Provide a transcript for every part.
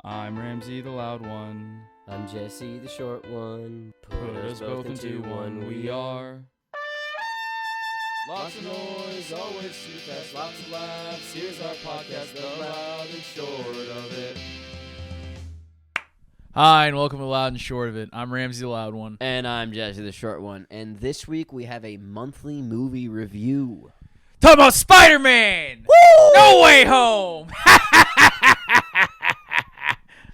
I'm Ramsey, the loud one. I'm Jesse, the short one. Put us both into one, we are. Lots of noise, always too fast, lots of laughs. Here's our podcast, the loud and short of it. Hi, and welcome to Loud and Short of It. I'm Ramsey, the loud one. And I'm Jesse, the short one. And this week we have a monthly movie review. Talk about Spider-Man! Woo! No Way Home!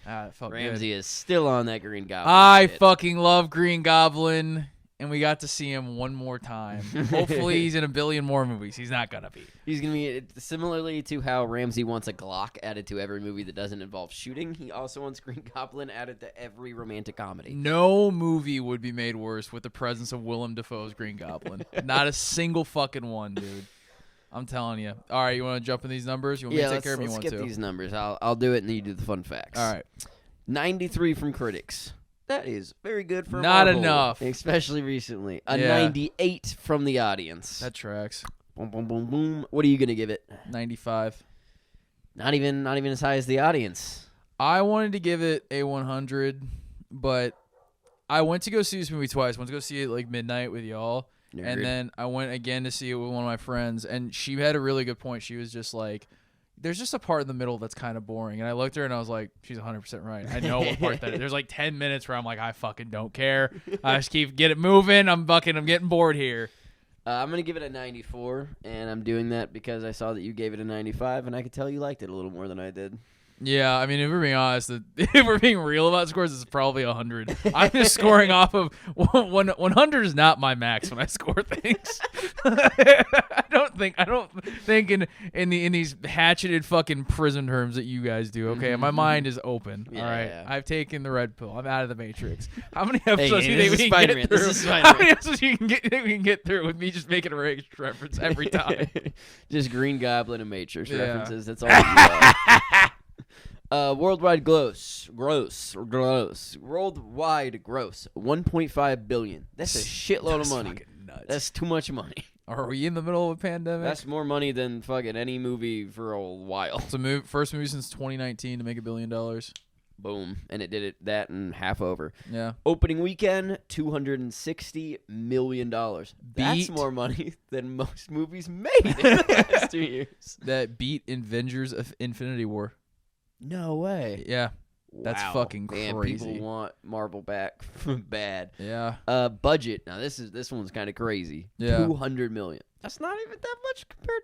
It felt Ramsey good. is still on that Green Goblin I shit. fucking love Green Goblin, and we got to see him one more time. Hopefully he's in a billion more movies. He's not gonna be. He's going to be, similarly to how Ramsey wants a Glock added to every movie that doesn't involve shooting, he also wants Green Goblin added to every romantic comedy. No movie would be made worse with the presence of Willem Dafoe's Green Goblin. Not a single fucking one, dude. I'm telling you. All right, you want to jump in these numbers? You want me to take care of them? You let's want get to? these numbers. I'll do it, and then you do the fun facts. All right. 93 from critics. That is very good for Not Marvel, enough. especially recently. A Yeah. 98 from the audience. That tracks. Boom, boom, boom, boom. What are you gonna give it? 95. Not even as high as the audience. I wanted to give it a 100, but I went to go see this movie twice. I went to go see it like midnight with y'all. Nerd. And then I went again to see it with one of my friends, and she had a really good point. She was just like, there's just a part in the middle that's kind of boring. And I looked at her, and I was like, she's 100% right. I know what part that is. There's like 10 minutes where I'm like, I fucking don't care. I just get it moving. I'm getting bored here. I'm gonna give it a 94, and I'm doing that because I saw that you gave it a 95, and I could tell you liked it a little more than I did. Yeah, I mean, if we're being honest, if we're being real about scores, it's probably 100. I'm just scoring off of 100 is not my max when I score things. I don't think in these hatcheted fucking prison terms that you guys do. Okay, my mind is open. Yeah, all right, yeah. I've taken the red pill. I'm out of the Matrix. How many episodes do you this think is we can Spider-Man. get through? This is How Spider-Man. many episodes you can get through with me just making a Matrix reference every time? Just Green Goblin and Matrix Yeah. references. That's all. You worldwide gross, worldwide gross, 1.5 billion. That's a shitload of money. Fucking nuts. That's too much money. Are we in the middle of a pandemic? That's more money than fucking any movie for a while. It's a first movie since 2019 to make $1 billion. Boom, and it did that in half over. Yeah. Opening weekend, $260 million. That's Beat- more money than most movies made in the last 2 years. That beat Avengers of Infinity War. No way. Yeah. That's Wow. fucking Man, crazy. people want Marvel back bad. Yeah. Budget. Now this one's kind of crazy. Yeah. $200 million. That's not even that much compared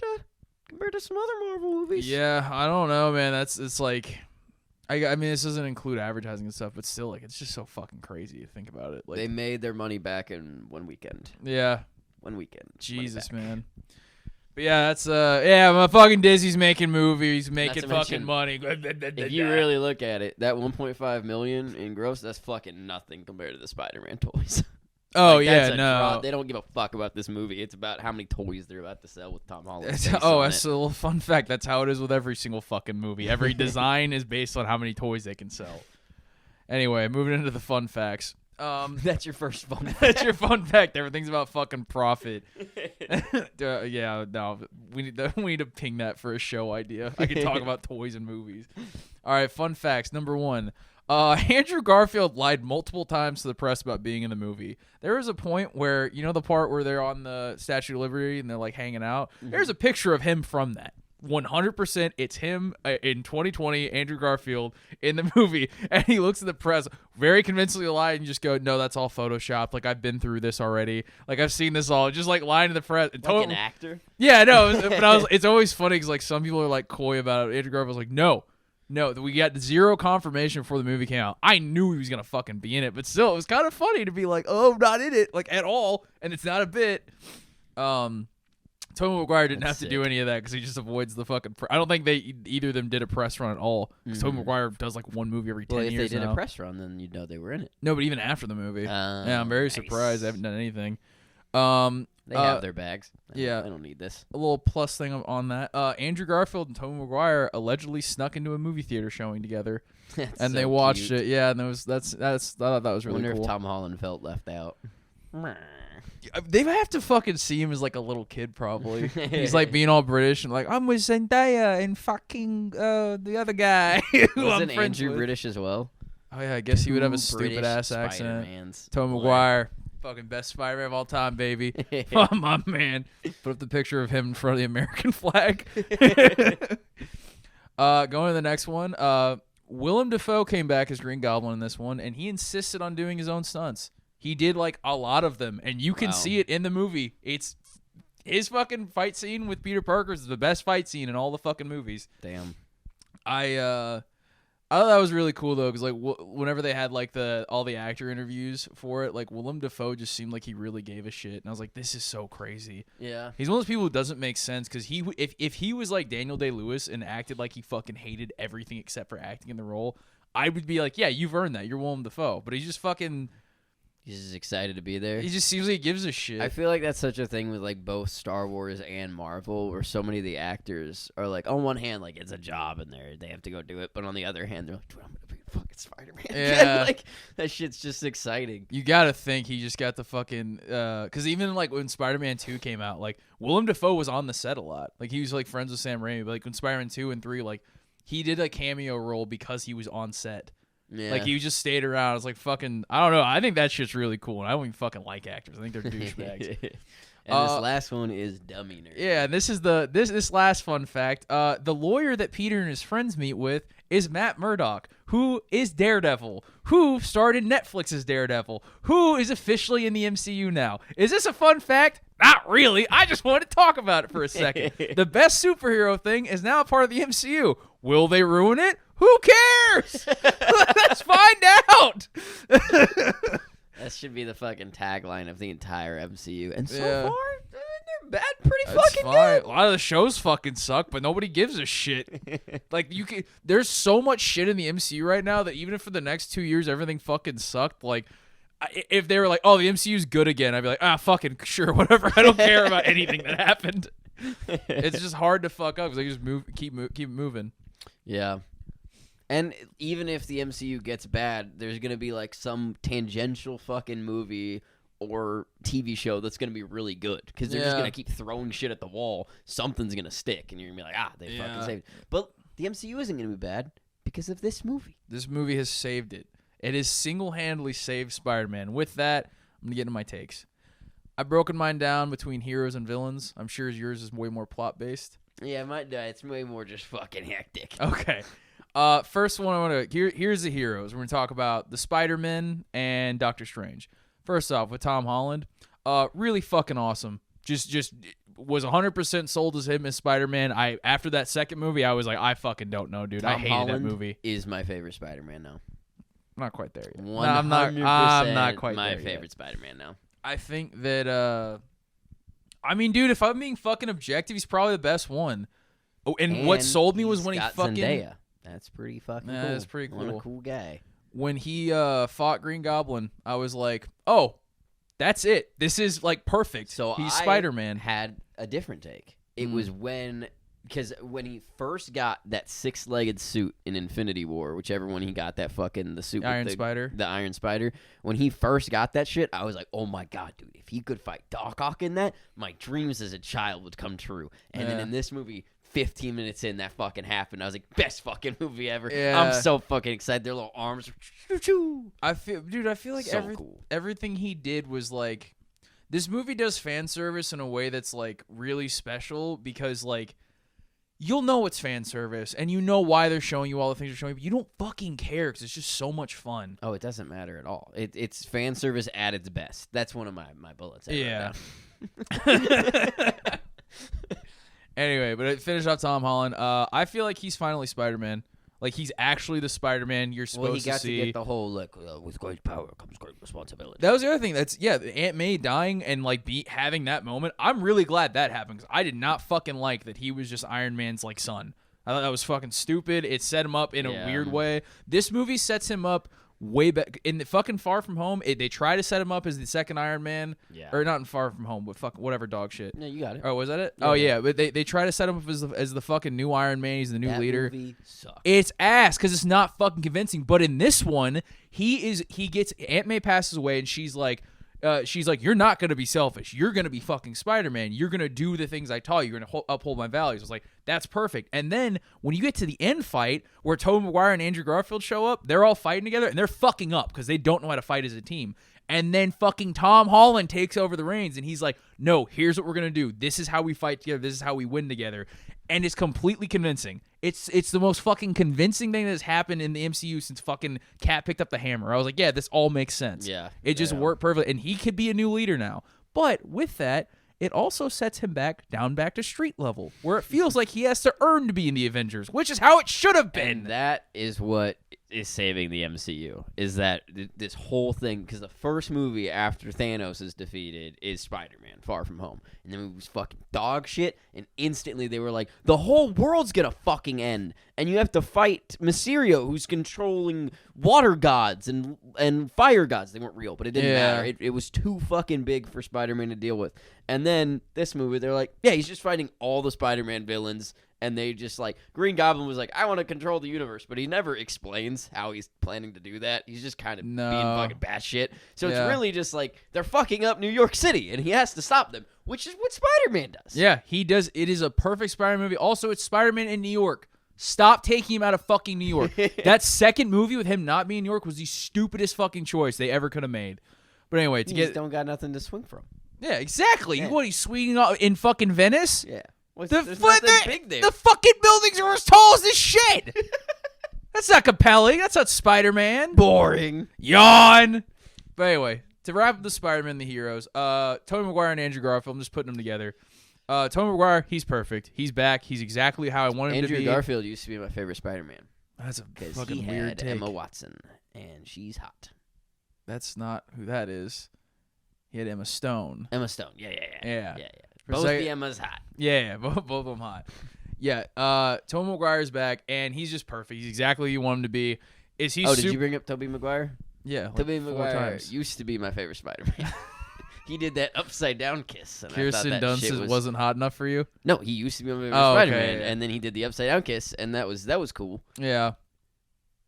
to some other Marvel movies. Yeah, I don't know, man. It's like I mean, this doesn't include advertising and stuff, but still, like, it's just so fucking crazy to think about it. Like, They made their money back in one weekend. yeah, One weekend. Jesus, Money back. man. But yeah, that's my fucking Disney's making movies, making to fucking mention, money. If you really look at it, that 1.5 million in gross, that's fucking nothing compared to the Spider-Man toys. oh Like, yeah, that's a no. drop. They don't give a fuck about this movie. It's about how many toys they're about to sell with Tom Holland's That's, face oh, on that's it. a little fun fact. That's how it is with every single fucking movie. Every design is based on how many toys they can sell. Anyway, moving into the fun facts. That's your first fun fact. That's your fun fact. Everything's about fucking profit. Yeah, no, we need to ping that for a show idea. I can talk about toys and movies. All right, fun facts. Number 1. Andrew Garfield lied multiple times to the press about being in the movie. There was a point where, you know the part where they're on the Statue of Liberty and they're like hanging out? Mm-hmm. There's a picture of him from that. 100% it's him in 2020, Andrew Garfield in the movie, and he looks at the press, very convincingly lied and just go, no, that's all Photoshopped. Like, I've been through this already. Like, I've seen this all. Just like lying to the press. Like an actor? Yeah, no, it's always funny because like some people are like coy about it. Andrew Garfield's like, no, we got zero confirmation before the movie came out. I knew he was gonna fucking be in it, but still, it was kind of funny to be like, oh, I'm not in it, like at all, and it's not a bit. Tobey Maguire didn't have to do any of that because he just avoids the fucking. I don't think either of them did a press run at all because Tobey Maguire does like one movie every 10 Well, years if they did now. a press run, then you'd know they were in it. No, but even after the movie, yeah, I'm very surprised they haven't done anything. They have their bags. Yeah. I don't need this. A little plus thing on that. Andrew Garfield and Tobey Maguire allegedly snuck into a movie theater showing together, and they watched it. Yeah, and I thought that was really Wonder cool. if Tom Holland felt left out. They have to fucking see him as like a little kid, probably. He's like being all British and like, I'm with Zendaya and fucking the other guy. Wasn't Andrew British as well? Oh yeah, I guess he would have a stupid ass accent. Tobey Maguire, fucking best Spider-Man of all time, baby. Oh my man, put up the picture of him in front of the American flag. Going to the next one. Willem Dafoe came back as Green Goblin in this one, and he insisted on doing his own stunts. He did like a lot of them, and you can see it in the movie. It's his fucking fight scene with Peter Parker is the best fight scene in all the fucking movies. Damn. I thought that was really cool though, because like whenever they had like all the actor interviews for it, like Willem Dafoe just seemed like he really gave a shit, and I was like, this is so crazy. Yeah, he's one of those people who doesn't make sense, because if he was like Daniel Day-Lewis and acted like he fucking hated everything except for acting in the role, I would be like, yeah, you've earned that. You're Willem Dafoe, but he's just fucking. He's just excited to be there. He just seems like he gives a shit. I feel like that's such a thing with like both Star Wars and Marvel, where so many of the actors are like, on one hand, like it's a job and they have to go do it, but on the other hand, they're like, dude, I'm gonna be fucking Spider-Man. Yeah, like that shit's just exciting. You gotta think he just got the fucking because even like when Spider-Man 2 came out, like Willem Dafoe was on the set a lot. Like he was like friends with Sam Raimi, but like when Spider-Man 2 and 3, like he did a cameo role because he was on set. Yeah. Like, he just stayed around. I was like, fucking, I don't know. I think that shit's really cool. And I don't even fucking like actors. I think they're douchebags. And this last one is dummy nerd. Yeah, and this is this last fun fact. The lawyer that Peter and his friends meet with is Matt Murdock, who is Daredevil, who starred in Netflix's Daredevil, who is officially in the MCU now. Is this a fun fact? Not really. I just wanted to talk about it for a second. The best superhero thing is now a part of the MCU. Will they ruin it? Who cares? Let's find out. That should be the fucking tagline of the entire MCU. And so Yeah. far, they're pretty fucking good. A lot of the shows fucking suck, but nobody gives a shit. Like there's so much shit in the MCU right now that even if for the next 2 years everything fucking sucked, like if they were like, oh, the MCU's good again, I'd be like, fucking sure, whatever. I don't care about anything that happened. It's just hard to fuck up because they just keep moving. Yeah. And even if the MCU gets bad, there's going to be like some tangential fucking movie or TV show that's going to be really good, because they're just going to keep throwing shit at the wall. Something's going to stick, and you're going to be like, they fucking saved it. But the MCU isn't going to be bad because of this movie. This movie has saved it. It has single-handedly saved Spider-Man. With that, I'm going to get into my takes. I've broken mine down between heroes and villains. I'm sure yours is way more plot-based. Yeah, it's way more just fucking hectic. Okay. First one I want to here's the heroes. We're gonna talk about the Spider-Man and Doctor Strange. First off, with Tom Holland, really fucking awesome. Just was 100% sold as him as Spider-Man. After that second movie, I was like, I fucking don't know, dude. I hated Holland that movie. Is my favorite Spider-Man now. I'm not quite there yet. 100% I'm not quite my there favorite yet. Spider-Man now. I think that I mean, dude, if I'm being fucking objective, he's probably the best one. Oh, and what sold me was when he fucking Zendaya. That's pretty fucking cool. That's pretty cool. What a cool guy. When he fought Green Goblin, I was like, oh, that's it. This is like perfect. So he's Spider-Man. Had a different take. It was because when he first got that 6-legged suit in Infinity War, whichever one he got, that fucking the suit Iron with Spider. The Iron Spider. When he first got that shit, I was like, oh my god, dude, if he could fight Doc Ock in that, my dreams as a child would come true. And then in this movie, 15 minutes in, that fucking happened. I was like, best fucking movie ever. Yeah. I'm so fucking excited. Their little arms. I feel like So cool. everything he did was like, this movie does fan service in a way that's like really special, because like you'll know it's fan service and you know why they're showing you all the things they're showing you, but you don't fucking care because it's just so much fun. Oh, it doesn't matter at all. It's fan service at its best. That's one of my bullets. Yeah. Anyway, but finish off Tom Holland. I feel like he's finally Spider-Man. Like, he's actually the Spider-Man you're supposed to see. Well, he got to get the whole, like, with great power comes great responsibility. That was the other thing. Aunt May dying and, like, having that moment. I'm really glad that happened, because I did not fucking like that he was just Iron Man's, like, son. I thought that was fucking stupid. It set him up in a weird way. This movie sets him up way back in the fucking Far From Home. They try to set him up as the second Iron Man, or not in Far From Home, but fuck whatever dog shit. Yeah, you got it. Oh, was that it? Yeah, oh yeah, but they try to set him up as the fucking new Iron Man. He's the new leader. Movie sucked. It's ass because it's not fucking convincing. But in this one, he gets Aunt May passes away, and she's like, she's like, you're not going to be selfish. You're going to be fucking Spider-Man. You're going to do the things I taught you. You're going to uphold my values. I was like, that's perfect. And then when you get to the end fight where Tobey Maguire and Andrew Garfield show up, they're all fighting together and they're fucking up because they don't know how to fight as a team. And then fucking Tom Holland takes over the reins and he's like, no, here's what we're going to do. This is how we fight together. This is how we win together. And it's completely convincing. It's the most fucking convincing thing that has happened in the MCU since fucking Cap picked up the hammer. I was like, yeah, this all makes sense. Yeah. It just worked perfectly. And he could be a new leader now. But with that, it also sets him back to street level, where it feels like he has to earn to be in the Avengers, which is how it should have been. And that is what is saving the MCU, is that this whole thing, because the first movie after Thanos is defeated is Spider-Man, Far From Home. And the movie was fucking dog shit, and instantly they were like, the whole world's gonna fucking end, and you have to fight Mysterio, who's controlling water gods and fire gods. They weren't real, but it didn't matter. It was too fucking big for Spider-Man to deal with. And then this movie, they're like, yeah, he's just fighting all the Spider-Man villains. And they just like, Green Goblin was like, I want to control the universe. But he never explains how he's planning to do that. He's just kind of being fucking batshit. So it's really just like, they're fucking up New York City. And he has to stop them, which is what Spider-Man does. Yeah, he does. It is a perfect Spider-Man movie. Also, it's Spider-Man in New York. Stop taking him out of fucking New York. That second movie with him not being in New York was the stupidest fucking choice they ever could have made. But anyway, you just don't got nothing to swing from. Yeah, exactly. Yeah. What, he's swinging in fucking Venice? Yeah. Well, there's nothing big there. The fucking buildings are as tall as this shit. That's not compelling. That's not Spider-Man. Boring. Yawn. But anyway, to wrap up the Spider-Man, the heroes, Tobey Maguire and Andrew Garfield, I'm just putting them together. Tobey Maguire, he's perfect. He's back. He's exactly how I wanted him to be. Andrew Garfield used to be my favorite Spider-Man. That's a fucking he weird had take. Emma Watson, and she's hot. That's not who that is. He had Emma Stone. Emma Stone. Yeah. Both the Emmas hot. Yeah, both of them hot. Yeah, Tobey Maguire's back, and he's just perfect. He's exactly who you want him to be. Is he? Did you bring up Tobey Maguire? Yeah, Tobey Maguire used to be my favorite Spider-Man. He did that upside down kiss. And Kirsten Dunst wasn't hot enough for you? No, he used to be my favorite Spider-Man, okay. And then he did the upside down kiss, and that was cool. Yeah.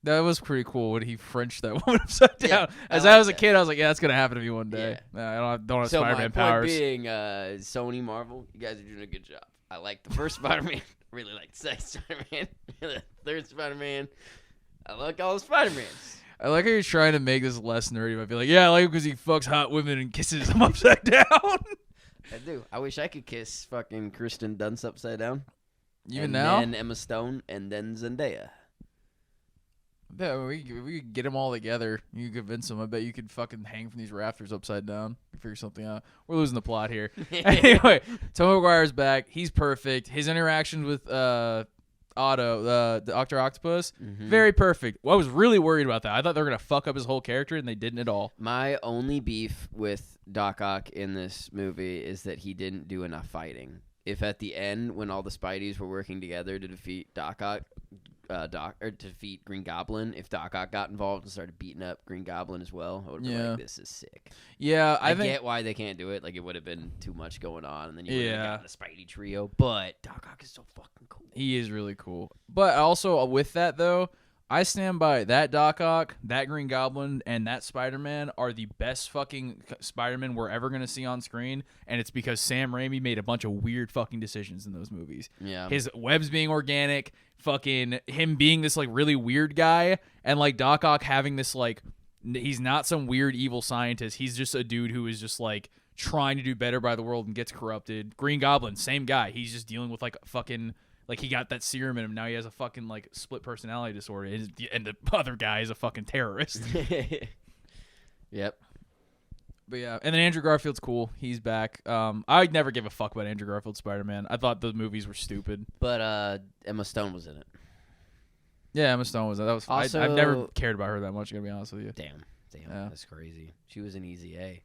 That was pretty cool when he Frenched that woman upside down. Yeah, As I was a kid, I was like, yeah, that's going to happen to me one day. Yeah. I don't have so Spider-Man my powers. point being, Sony, Marvel, you guys are doing a good job. I like the first Spider-Man. I really like the second Spider-Man. The third Spider-Man. I like all the Spider-Mans. I like how you're trying to make this less nerdy. I'd be like, yeah, I like him because he fucks hot women and kisses them upside down. I do. I wish I could kiss fucking Kirsten Dunst upside down. Even now? And then Emma Stone, and then Zendaya. Yeah, we could get them all together. You could convince them. I bet you could fucking hang from these rafters upside down. Figure something out. We're losing the plot here. Anyway, Tobey Maguire's back. He's perfect. His interaction with Otto, the Dr. Octopus, very perfect. Well, I was really worried about that. I thought they were going to fuck up his whole character, and they didn't at all. My only beef with Doc Ock in this movie is that he didn't do enough fighting. If at the end, when all the Spideys were working together to defeat to defeat Green Goblin, if Doc Ock got involved and started beating up Green Goblin as well, I would have been like, this is sick. Yeah, I get why they can't do it. Like, it would have been too much going on, and then you would have gotten the Spidey trio. But Doc Ock is so fucking cool. He is really cool. But also, with that, though, I stand by that Doc Ock, that Green Goblin, and that Spider-Man are the best fucking Spider-Man we're ever going to see on screen, and it's because Sam Raimi made a bunch of weird fucking decisions in those movies. Yeah. His webs being organic, fucking him being this, like, really weird guy, and, like, Doc Ock having this, like, he's not some weird evil scientist. He's just a dude who is just, like, trying to do better by the world and gets corrupted. Green Goblin, same guy. He's just dealing with, like, fucking... Like, he got that serum in him. Now he has a fucking, like, split personality disorder. And the other guy is a fucking terrorist. Yep. But, yeah. And then Andrew Garfield's cool. He's back. I never gave a fuck about Andrew Garfield's Spider-Man. I thought the movies were stupid. But Emma Stone was in it. Yeah, Emma Stone was. That was fun. Also, I've never cared about her that much, I'm going to be honest with you. Damn. Yeah. That's crazy. She was in Easy A.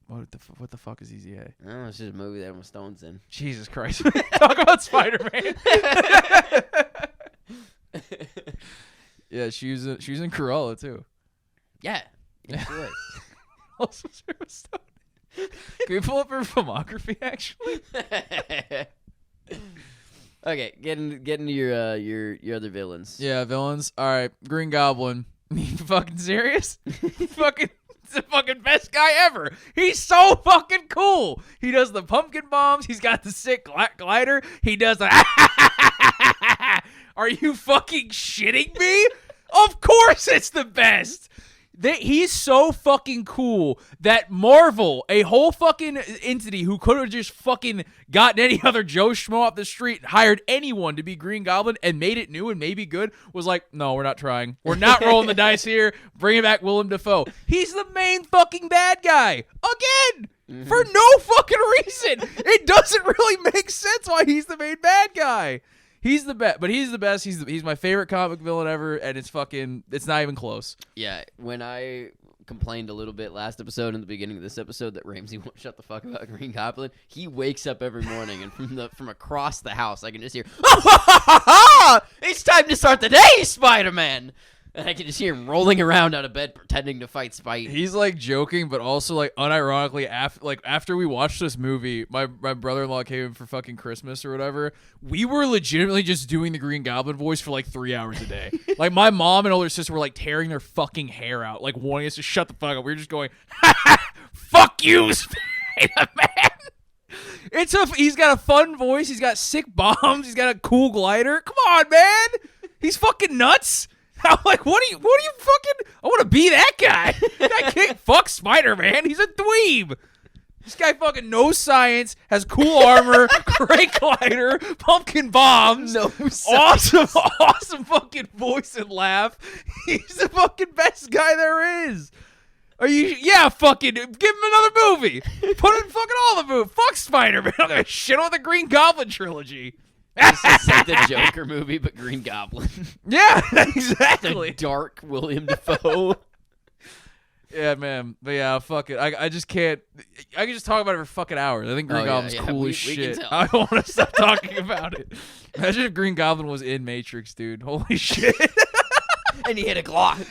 What the fuck is Easy A? Oh, it's just a movie that Emma Stone's in. Jesus Christ. Talk about Spider-Man. Yeah, she was in Cruella, too. Yeah. She was. Also, Emma Stone. Can we pull up her filmography, actually? Okay, get into your other villains. Yeah, villains. All right, Green Goblin. You fucking serious? Fucking the fucking best guy ever. He's so fucking cool. He does the pumpkin bombs. He's got the sick glider. He does the. Are you fucking shitting me? Of course it's the best. He's so fucking cool that Marvel, a whole fucking entity who could have just fucking gotten any other Joe Schmo off the street and hired anyone to be Green Goblin and made it new and maybe good, was like, no, we're not trying. We're not rolling the dice here. Bringing back Willem Dafoe. He's the main fucking bad guy. Again. For no fucking reason. It doesn't really make sense why he's the main bad guy. He's the best, but he's the best. He's my favorite comic villain ever, and it's not even close. Yeah, when I complained a little bit last episode and the beginning of this episode that Ramsey won't shut the fuck about Green Goblin, he wakes up every morning, and from across the house, I can just hear, it's time to start the day, Spider-Man! And I can just hear him rolling around out of bed pretending to fight Spidey. He's like joking, but also like unironically after we watched this movie, my brother-in-law came in for fucking Christmas or whatever. We were legitimately just doing the Green Goblin voice for like 3 hours a day. Like my mom and older sister were like tearing their fucking hair out, like wanting us to shut the fuck up. We were just going, fuck you, Spider-Man. He's got a fun voice. He's got sick bombs. He's got a cool glider. Come on, man. He's fucking nuts. I'm like, what are you fucking, I want to be that guy. I can't fuck Spider-Man. He's a dweeb. This guy fucking knows science, has cool armor, great glider, pumpkin bombs, No science. awesome fucking voice and laugh. He's the fucking best guy there is. Yeah, fucking, give him another movie. Put in fucking all the movies. Fuck Spider-Man. I'm going to shit on the Green Goblin trilogy. It's like the Joker movie, but Green Goblin. Yeah, exactly. The dark William Dafoe. Yeah, man. But yeah, fuck it. I just can't. I can just talk about it for fucking hours. I think Green Goblin's cool as shit. I don't want to stop talking about it. Imagine if Green Goblin was in Matrix, dude. Holy shit. And he hit a Glock.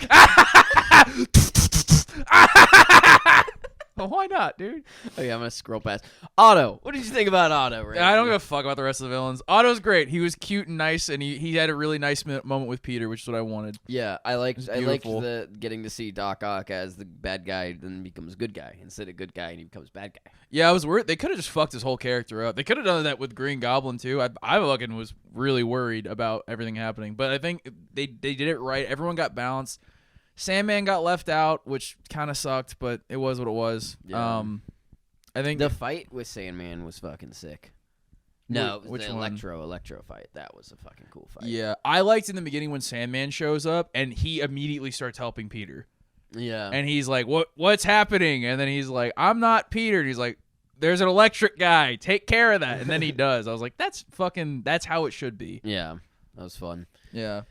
Well, why not, dude? Oh, yeah, I'm going to scroll past. Otto. What did you think about Otto, Randy? I don't give a fuck about the rest of the villains. Otto's great. He was cute and nice, and he had a really nice moment with Peter, which is what I wanted. Yeah, I liked the getting to see Doc Ock as the bad guy, then becomes good guy. Instead of good guy, and he becomes bad guy. Yeah, I was worried. They could have just fucked his whole character up. They could have done that with Green Goblin, too. I fucking was really worried about everything happening. But I think they did it right. Everyone got balanced. Sandman got left out, which kind of sucked, but it was what it was. Yeah. I think the fight with Sandman was fucking sick. No, which the one? Electro fight. That was a fucking cool fight. Yeah, I liked in the beginning when Sandman shows up and he immediately starts helping Peter. Yeah, and he's like, "What's happening?" And then he's like, "I'm not Peter." And he's like, "There's an electric guy. Take care of that." And then he does. I was like, "That's how it should be." Yeah, that was fun. Yeah.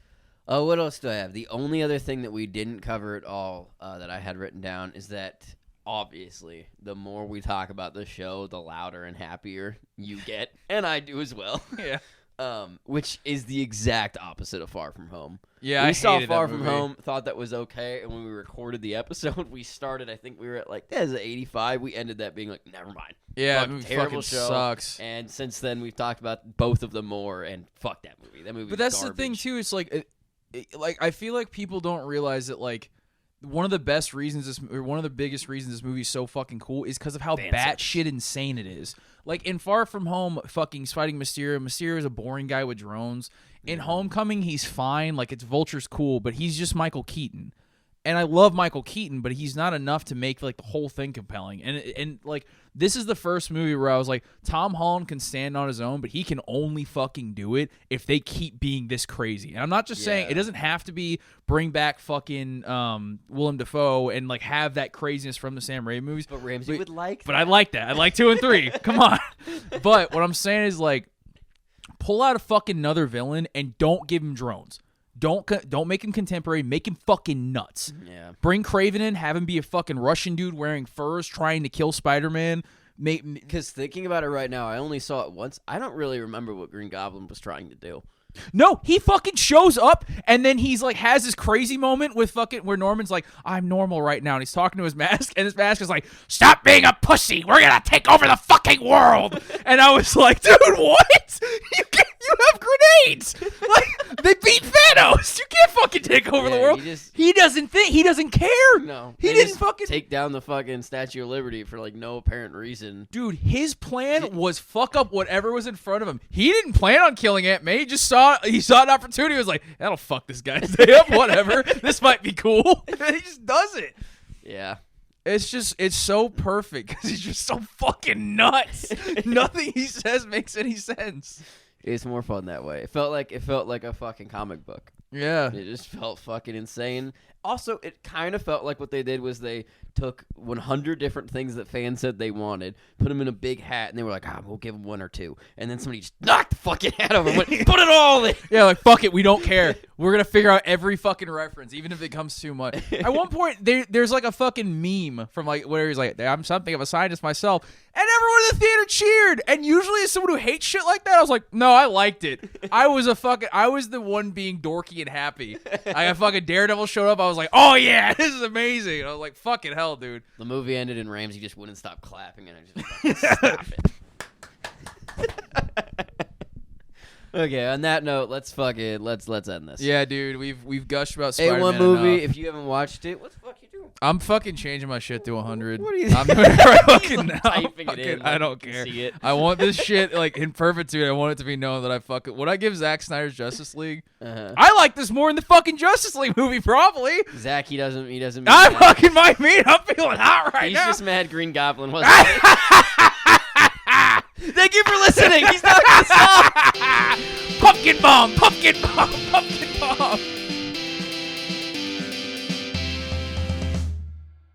Oh, what else do I have? The only other thing that we didn't cover at all that I had written down is that, obviously, the more we talk about the show, the louder and happier you get, and I do as well. Yeah. Which is the exact opposite of Far From Home. Yeah, we saw Far From Home, thought that was okay, and when we recorded the episode, we started, I think we were at like, that's an 85. We ended that being like, never mind. Yeah, fuck, that movie terrible fucking show. sucks. And since then, we've talked about both of them more, and fuck that movie. That movie. But that's garbage. the thing too. It's like, I feel like people don't realize that like one of the biggest reasons this movie is so fucking cool is because of how batshit insane it is. Like in Far From Home, fucking fighting Mysterio. Mysterio is a boring guy with drones. In Homecoming, he's fine. Like Vulture's cool, but he's just Michael Keaton. And I love Michael Keaton, but he's not enough to make like the whole thing compelling. And like this is the first movie where I was like, Tom Holland can stand on his own, but he can only fucking do it if they keep being this crazy. And I'm not just saying it doesn't have to be bring back fucking Willem Dafoe and like have that craziness from the Sam Raimi movies. But Ramsey would like that. But I like that. I like 2 and 3. Come on. But what I'm saying is like, pull out a fucking another villain and don't give him drones. Don't make him contemporary. Make him fucking nuts. Yeah. Bring Kraven in. Have him be a fucking Russian dude wearing furs trying to kill Spider-Man. Because thinking about it right now, I only saw it once. I don't really remember what Green Goblin was trying to do. No, he fucking shows up and then he's like has this crazy moment with fucking where Norman's like, I'm normal right now, and he's talking to his mask, and his mask is like, stop being a pussy, we're gonna take over the fucking world. And I was like, dude, what? You have grenades. Like, they beat Thanos. You can't fucking take over the world. He doesn't think. He doesn't care. No. He didn't fucking take down the fucking Statue of Liberty for like no apparent reason. Dude, his plan was fuck up whatever was in front of him. He didn't plan on killing Aunt May. He saw an opportunity. He was like, that'll fuck this guy's day up. Whatever. This might be cool. And he just does it. Yeah. It's so perfect because he's just so fucking nuts. Nothing he says makes any sense. It's more fun that way. It felt like a fucking comic book. Yeah. It just felt fucking insane. Also, it kind of felt like what they did was they took 100 different things that fans said they wanted, put them in a big hat, and they were like, we'll give them one or two. And then somebody just knocked the fucking hat over and went, put it all in. Yeah, like, fuck it, we don't care. We're going to figure out every fucking reference, even if it comes too much. At one point, there's like a fucking meme from like where he's like, I'm something of a scientist myself. And everyone in the theater cheered. And usually as someone who hates shit like that, I was like, no, I liked it. I was the one being dorky and happy. I got fucking Daredevil showed up. I was like, oh yeah, this is amazing. And I was like, fucking hell, dude. The movie ended and Ramsey just wouldn't stop clapping and I just fucking stop it. Okay, on that note, let's end this. Yeah, dude, we've gushed about Spider-Man A1 movie, enough. If you haven't watched it, what the fuck you doing? I'm fucking changing my shit to 100. What are you I'm doing it right fucking like now. typing it in, I like don't you care. can see it. I want this shit like in perpetuity. I want it to be known that I fucking would I give Zack Snyder's Justice League? I like this more than the fucking Justice League movie, probably. Zach, he doesn't. I fucking might mean I'm feeling hot right He's now. just mad Green Goblin wasn't it? Thank you for listening. He's not gonna stop. Pumpkin bomb.